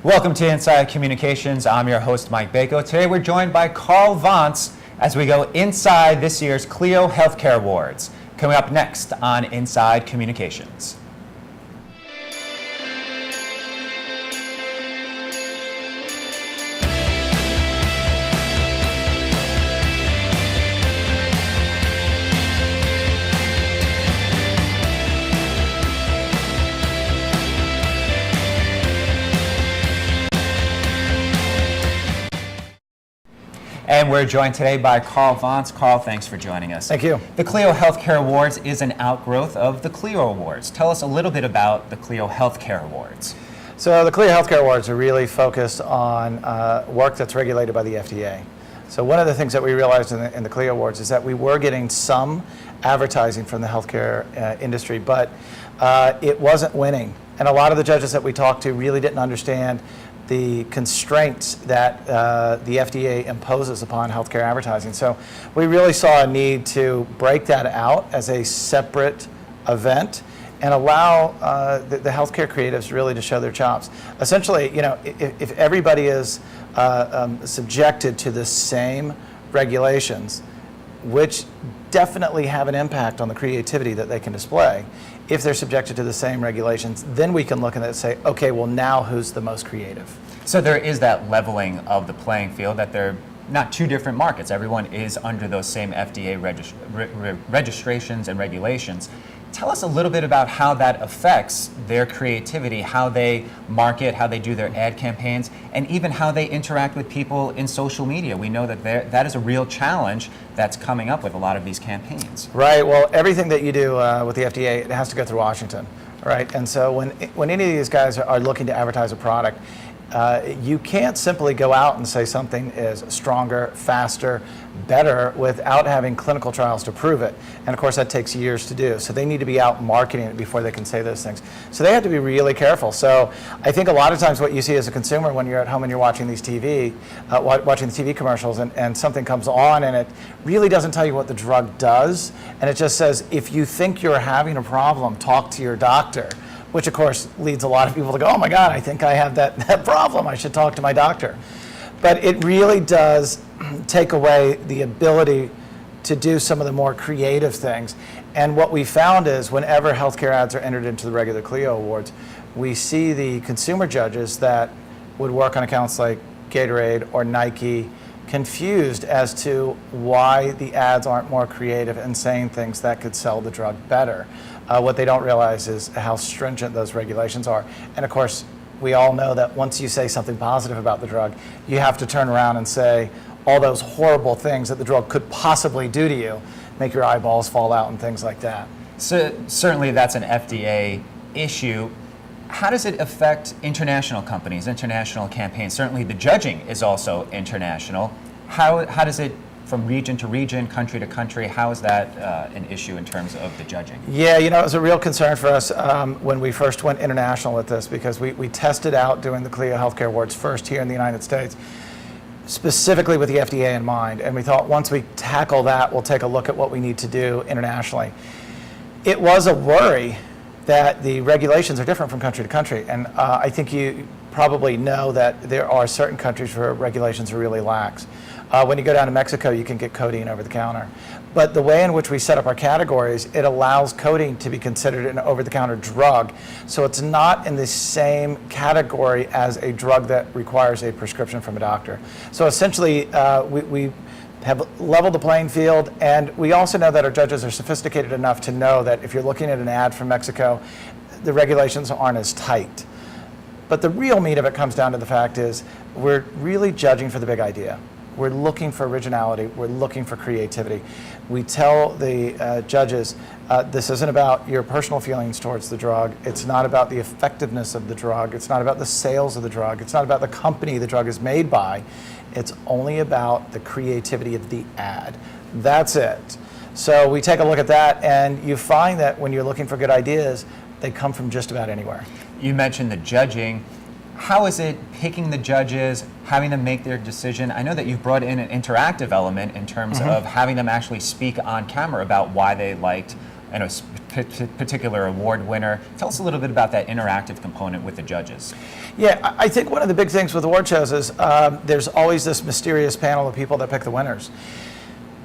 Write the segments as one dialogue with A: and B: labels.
A: Welcome to Inside Communications. I'm your host, Mike Bako. Today we're joined by Karl Vontz as we go inside this year's CLIO Healthcare Awards. Coming up next on Inside Communications. And we're joined today by Karl Vontz. Karl, thanks for joining us.
B: Thank you.
A: The CLIO Healthcare Awards is an outgrowth of the CLIO Awards. Tell us a little bit about the CLIO Healthcare Awards.
B: So the CLIO Healthcare Awards are really focused on work that's regulated by the FDA. So one of the things that we realized in the CLIO Awards is that we were getting some advertising from the healthcare industry, but it wasn't winning. And a lot of the judges that we talked to really didn't understand the constraints that the FDA imposes upon healthcare advertising. So we really saw a need to break that out as a separate event and allow the healthcare creatives really to show their chops. Essentially, you know, if everybody is subjected to the same regulations, which definitely have an impact on the creativity that they can display, if they're subjected to the same regulations, then we can look at it and say, okay, well now who's the most creative?
A: So there is that leveling of the playing field, that they're not two different markets. Everyone is under those same FDA registrations and regulations. Tell us a little bit about how that affects their creativity, how they market, how they do their ad campaigns, and even how they interact with people in social media. We know that that is a real challenge that's coming up with a lot of these campaigns.
B: Right, well, everything that you do with the FDA, it has to go through Washington, right? And so when any of these guys are looking to advertise a product, you can't simply go out and say something is stronger, faster, better without having clinical trials to prove it. And of course that takes years to do. So they need to be out marketing it before they can say those things. So they have to be really careful. So I think a lot of times what you see as a consumer when you're at home and you're watching these watching the TV commercials and something comes on and it really doesn't tell you what the drug does. And it just says, if you think you're having a problem, talk to your doctor. Which of course leads a lot of people to go, oh my God, I think I have that problem, I should talk to my doctor. But it really does take away the ability to do some of the more creative things. And what we found is whenever healthcare ads are entered into the regular CLIO Awards, we see the consumer judges that would work on accounts like Gatorade or Nike confused as to why the ads aren't more creative and saying things that could sell the drug better. What they don't realize is how stringent those regulations are. And of course, we all know that once you say something positive about the drug, you have to turn around and say all those horrible things that the drug could possibly do to you, make your eyeballs fall out and things like that.
A: So certainly that's an FDA issue. How does it affect international companies, international campaigns? Certainly the judging is also international. How does it, from region to region, country to country, how is that an issue in terms of the judging?
B: Yeah, you know, it was a real concern for us when we first went international with this, because we tested out doing the CLIO Healthcare Awards first here in the United States, specifically with the FDA in mind. And we thought once we tackle that, we'll take a look at what we need to do internationally. It was a worry that the regulations are different from country to country. And I think you probably know that there are certain countries where regulations are really lax. When you go down to Mexico, you can get codeine over the counter. But the way in which we set up our categories, it allows codeine to be considered an over-the-counter drug. So it's not in the same category as a drug that requires a prescription from a doctor. So essentially, we have leveled the playing field, and we also know that our judges are sophisticated enough to know that if you're looking at an ad from Mexico, the regulations aren't as tight. But the real meat of it comes down to the fact is we're really judging for the big idea. We're looking for originality. We're looking for creativity. We tell the judges, this isn't about your personal feelings towards the drug. It's not about the effectiveness of the drug. It's not about the sales of the drug. It's not about the company the drug is made by. It's only about the creativity of the ad. That's it. So we take a look at that, and you find that when you're looking for good ideas, they come from just about anywhere.
A: You mentioned the judging. How is it picking the judges, having them make their decision? I know that you've brought in an interactive element in terms of having them actually speak on camera about why they liked particular award winner. Tell us a little bit about that interactive component with the judges.
B: Yeah, I think one of the big things with award shows is there's always this mysterious panel of people that pick the winners.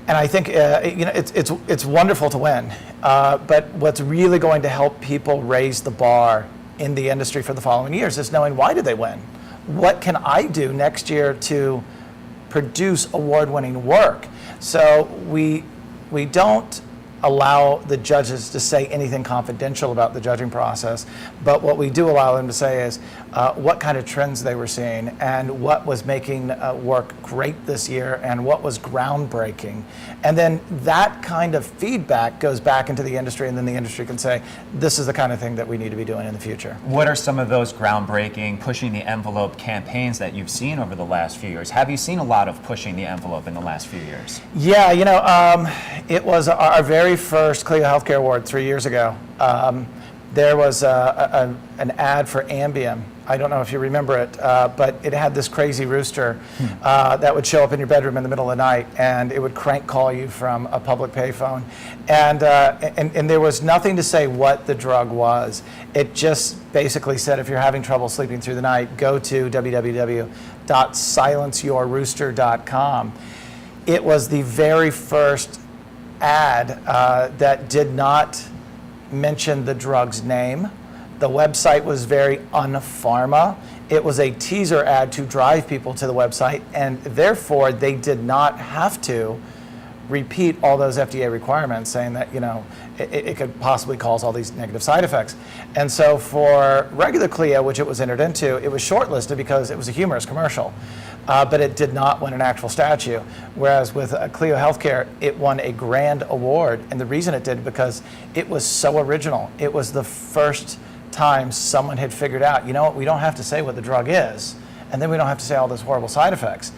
B: And I think it's wonderful to win, but what's really going to help people raise the bar in the industry for the following years is knowing, why did they win? What can I do next year to produce award-winning work? So we don't allow the judges to say anything confidential about the judging process, but what we do allow them to say is what kind of trends they were seeing and what was making work great this year and what was groundbreaking. And then that kind of feedback goes back into the industry, and then the industry can say, this is the kind of thing that we need to be doing in the future. What
A: are some of those groundbreaking, pushing the envelope campaigns that you've seen over the last few years? Have you seen a lot of pushing the envelope in the last few years?
B: Yeah, it was our very first CLIO Healthcare Award 3 years ago. There was an ad for Ambien. I don't know if you remember it, but it had this crazy rooster that would show up in your bedroom in the middle of the night, and it would crank call you from a public payphone. And there was nothing to say what the drug was. It just basically said, if you're having trouble sleeping through the night, go to www.silenceyourrooster.com. It was the very first ad that did not mention the drug's name. The website was very unpharma. It was a teaser ad to drive people to the website, and therefore they did not have to repeat all those FDA requirements saying that it could possibly cause all these negative side effects. And so for regular CLIO, which it was entered into, it was shortlisted because it was a humorous commercial. But it did not win an actual statue. Whereas with CLIO Healthcare, it won a grand award. And the reason it did, because it was so original. It was the first time someone had figured out, we don't have to say what the drug is, and then we don't have to say all those horrible side effects.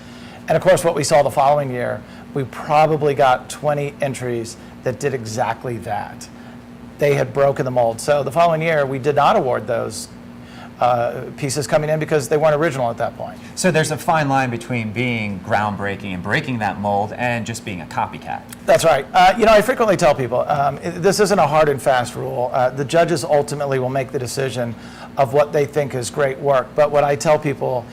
B: And of course, what we saw the following year, we probably got 20 entries that did exactly that. They had broken the mold. So the following year, we did not award those pieces coming in because they weren't original at that point.
A: So there's a fine line between being groundbreaking and breaking that mold and just being a copycat.
B: That's right. I frequently tell people, this isn't a hard and fast rule. The judges ultimately will make the decision of what they think is great work. But what I tell people,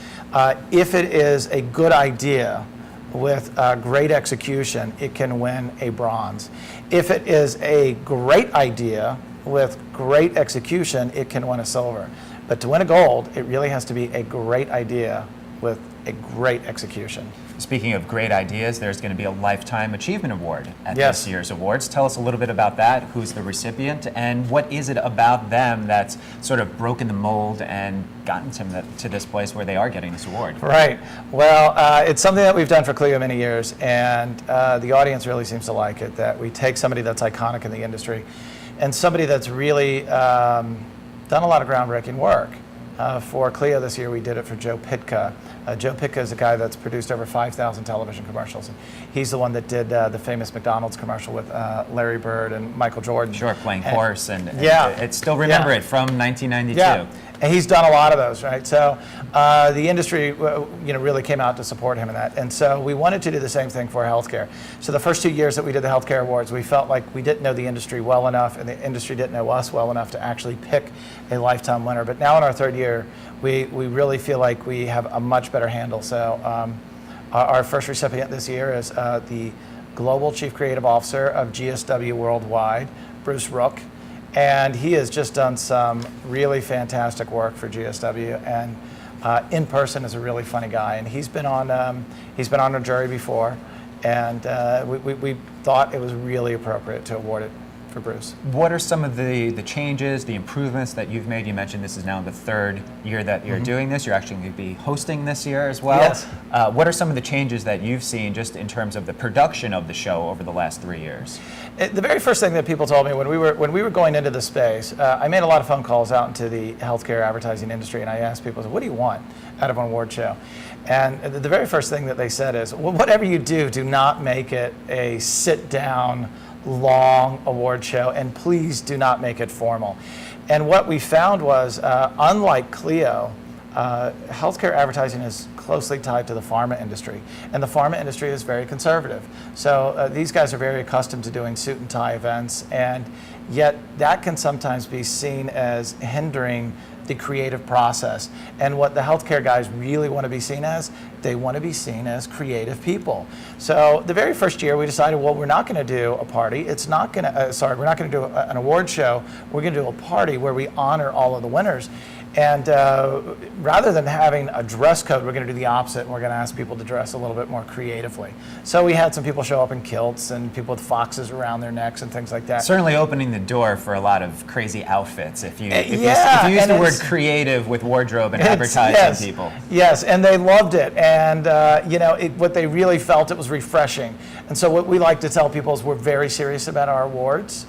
B: if it is a good idea with great execution, it can win a bronze. If it is a great idea with great execution, it can win a silver. But to win a gold, it really has to be a great idea with a great execution.
A: Speaking of great ideas, there's going to be a Lifetime Achievement Award at
B: Yes.
A: this year's awards. Tell us a little bit about that. Who's the recipient, and what is it about them that's sort of broken the mold and gotten to this place where they are getting this award?
B: Right. Well, it's something that we've done for CLIO many years, and the audience really seems to like it, that we take somebody that's iconic in the industry and somebody that's really done a lot of groundbreaking work. For CLIO this year, we did it for Joe Pytka. Joe Pytka is a guy that's produced over 5,000 television commercials. And he's the one that did the famous McDonald's commercial with Larry Bird and Michael Jordan.
A: Sure, playing horse, and
B: yeah,
A: it's still remember it from 1992.
B: Yeah. And he's done a lot of those, right? So the industry, really came out to support him in that. And so we wanted to do the same thing for healthcare. So the first 2 years that we did the Healthcare Awards, we felt like we didn't know the industry well enough, and the industry didn't know us well enough to actually pick a lifetime winner. But now in our third year, we really feel like we have a much better handle. So our first recipient this year is the Global Chief Creative Officer of GSW Worldwide, Bruce Rook. And he has just done some really fantastic work for GSW, and in person is a really funny guy. And he's been on a jury before, and we thought it was really appropriate to award it for Bruce.
A: What are some of the changes, the improvements that you've made? You mentioned this is now the third year that you're doing this. You're actually going to be hosting this year as well.
B: Yes.
A: What are some of the changes that you've seen just in terms of the production of the show over the last 3 years?
B: The very first thing that people told me when we were going into the space, I made a lot of phone calls out into the healthcare advertising industry, and I asked people, what do you want out of an award show? And the very first thing that they said is, well, whatever you do not make it a sit-down, long award show, and please do not make it formal. And what we found was, unlike CLIO, healthcare advertising is closely tied to the pharma industry, and the pharma industry is very conservative. So these guys are very accustomed to doing suit and tie events, and yet that can sometimes be seen as hindering the creative process. And what the healthcare guys really want to be seen as, they want to be seen as creative people. So the very first year we decided, well, we're not going to do a party. It's not going to, we're not going to do an award show. We're going to do a party where we honor all of the winners. And rather than having a dress code, we're going to do the opposite. And we're going to ask people to dress a little bit more creatively. So we had some people show up in kilts and people with foxes around their necks and things like that.
A: Certainly opening the door for a lot of crazy outfits if you use the word creative with wardrobe and advertising people.
B: Yes, and they loved it. And what they really felt, it was refreshing. And so what we like to tell people is we're very serious about our awards,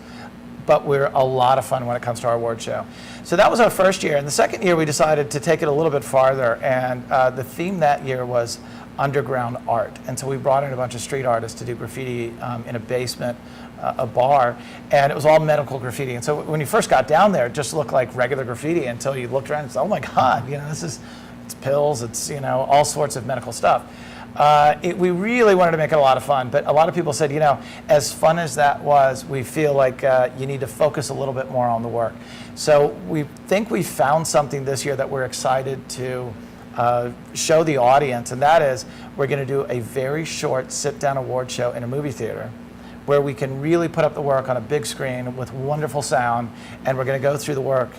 B: but we're a lot of fun when it comes to our award show. So that was our first year. And the second year we decided to take it a little bit farther, and the theme that year was underground art. And so we brought in a bunch of street artists to do graffiti in a basement, a bar, and it was all medical graffiti. And so when you first got down there, it just looked like regular graffiti until you looked around and said, oh my God, it's pills, it's all sorts of medical stuff. We really wanted to make it a lot of fun, but a lot of people said, as fun as that was, we feel like you need to focus a little bit more on the work. So we think we found something this year that we're excited to show the audience, and that is we're going to do a very short sit-down award show in a movie theater where we can really put up the work on a big screen with wonderful sound, and we're going to go through the work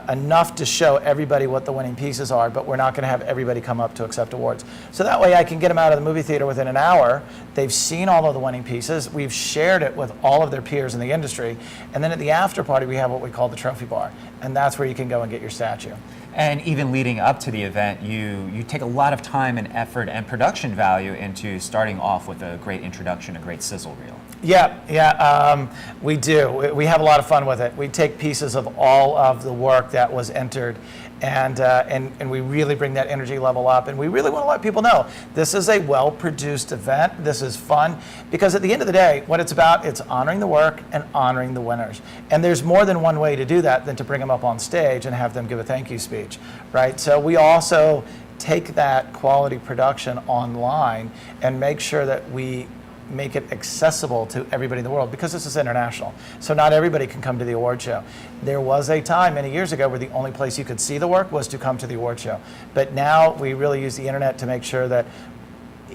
B: enough to show everybody what the winning pieces are, but we're not going to have everybody come up to accept awards. So that way I can get them out of the movie theater within an hour. They've seen all of the winning pieces. We've shared it with all of their peers in the industry. And then at the after party, we have what we call the trophy bar. And that's where you can go and get your statue.
A: And even leading up to the event, you take a lot of time and effort and production value into starting off with a great introduction, a great sizzle reel.
B: Yeah, we do. We have a lot of fun with it. We take pieces of all of the work that was entered, and we really bring that energy level up, and we really want to let people know this is a well-produced event. This is fun, because at the end of the day, what it's about, it's honoring the work and honoring the winners. And there's more than one way to do that than to bring them up on stage and have them give a thank you speech, right? So we also take that quality production online and make sure that we make it accessible to everybody in the world, because this is international. So not everybody can come to the award show. There was a time many years ago where the only place you could see the work was to come to the award show. But now we really use the internet to make sure that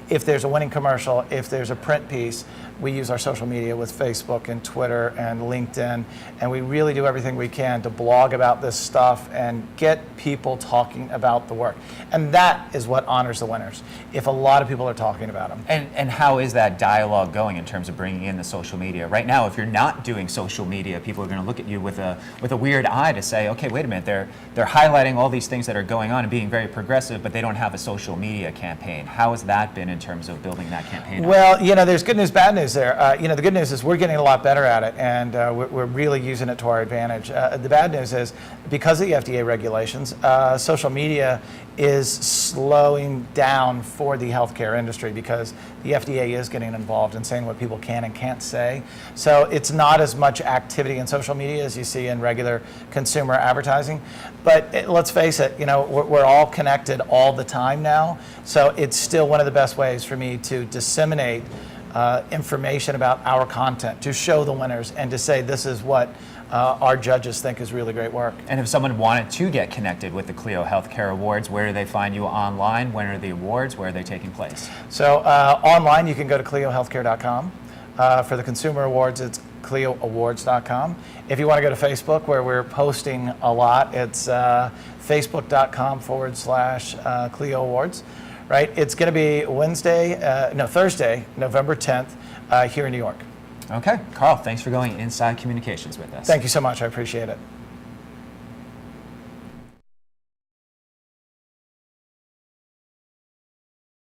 B: if there's a winning commercial, if there's a print piece, we use our social media with Facebook and Twitter and LinkedIn, and we really do everything we can to blog about this stuff and get people talking about the work. And that is what honors the winners, if a lot of people are talking about them.
A: And how is that dialogue going in terms of bringing in the social media? Right now, if you're not doing social media, people are going to look at you with a weird eye to say, okay, wait a minute, they're highlighting all these things that are going on and being very progressive, but they don't have a social media campaign. How has that been in terms of building that campaign?
B: Well, there's good news, bad news there. The good news is we're getting a lot better at it, and we're really using it to our advantage. The bad news is because of the FDA regulations, social media is slowing down for the healthcare industry, because the FDA is getting involved in saying what people can and can't say. So it's not as much activity in social media as you see in regular consumer advertising. But let's face it, we're all connected all the time now. So it's still one of the best ways for me to disseminate information about our content, to show the winners and to say this is what our judges think is really great work.
A: And if someone wanted to get connected with the CLIO Healthcare Awards, where do they find you online? When are the awards? Where are they taking place?
B: So online, you can go to CLIOHealthcare.com. For the consumer awards, it's CLIOAwards.com. If you want to go to Facebook, where we're posting a lot, it's Facebook.com/CLIO Awards. Right? It's going to be Thursday, November 10th, here in New York.
A: Okay. Karl, thanks for going inside communications with us.
B: Thank you so much. I appreciate it.